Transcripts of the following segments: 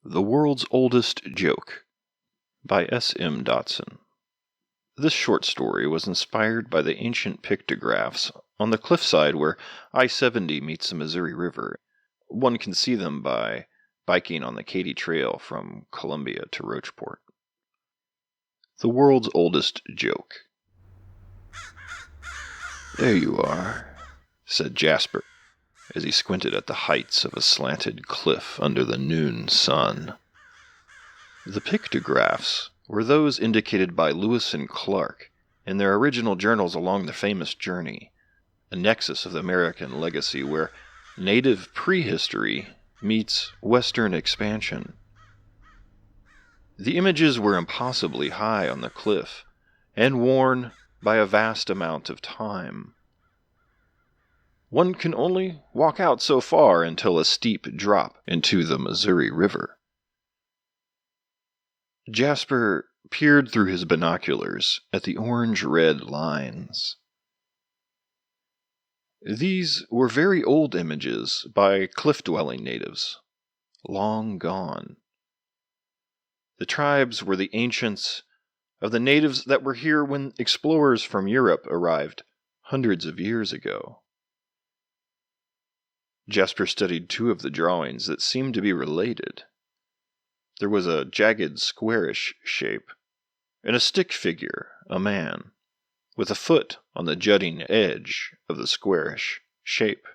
The World's Oldest Joke by S.M. Dotson. This short story was inspired by the ancient pictographs on the cliffside where I-70 meets the Missouri River. One can see them by biking on the Katy Trail from Columbia to Rocheport. The World's Oldest Joke. "There you are," said Jasper, as he squinted at the heights of a slanted cliff under the noon sun. The pictographs were those indicated by Lewis and Clark in their original journals along the famous journey, a nexus of the American legacy where native prehistory meets Western expansion. The images were impossibly high on the cliff, and worn by a vast amount of time. One can only walk out so far until a steep drop into the Missouri River. Jasper peered through his binoculars at the orange-red lines. These were very old images by cliff-dwelling natives, long gone. The tribes were the ancients of the natives that were here when explorers from Europe arrived hundreds of years ago. Jasper studied two of the drawings that seemed to be related. There was a jagged squarish shape, and a stick figure, a man, with a foot on the jutting edge of the squarish shape.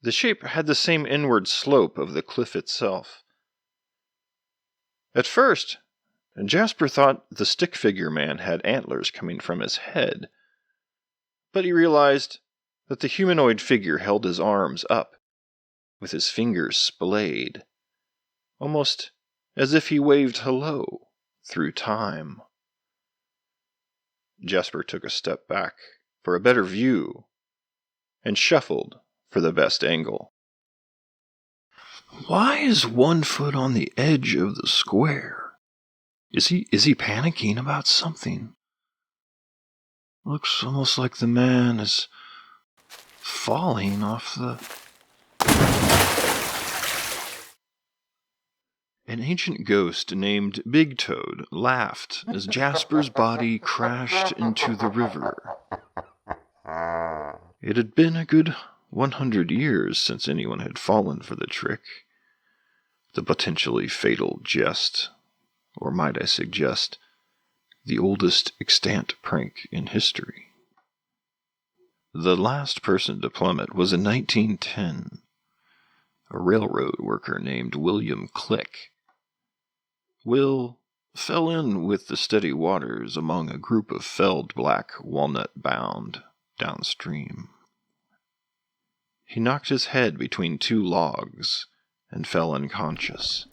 The shape had the same inward slope of the cliff itself. At first, Jasper thought the stick figure man had antlers coming from his head, but he realized that the humanoid figure held his arms up, with his fingers splayed, almost as if he waved hello through time. Jasper took a step back for a better view, and shuffled for the best angle. "Why is one foot on the edge of the square? Is he panicking about something? Looks almost like the man is falling off the..." An ancient ghost named Big Toad laughed as Jasper's body crashed into the river. It had been a good 100 years since anyone had fallen for the trick, the potentially fatal jest, or might I suggest, the oldest extant prank in history. The last person to plummet was in 1910, a railroad worker named William Click. Will fell in with the steady waters among a group of felled black walnut bound downstream. He knocked his head between two logs and fell unconscious,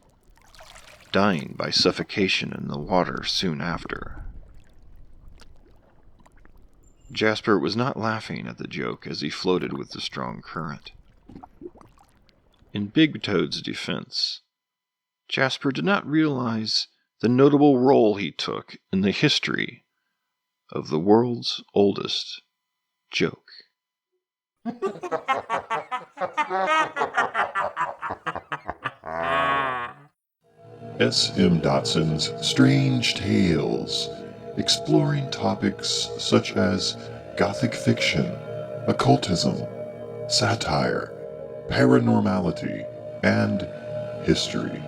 dying by suffocation in the water soon after. Jasper was not laughing at the joke as he floated with the strong current. In Big Toad's defense, Jasper did not realize the notable role he took in the history of the world's oldest joke. S.M. Dotson's Strange Tales, exploring topics such as Gothic fiction, occultism, satire, paranormality, and history.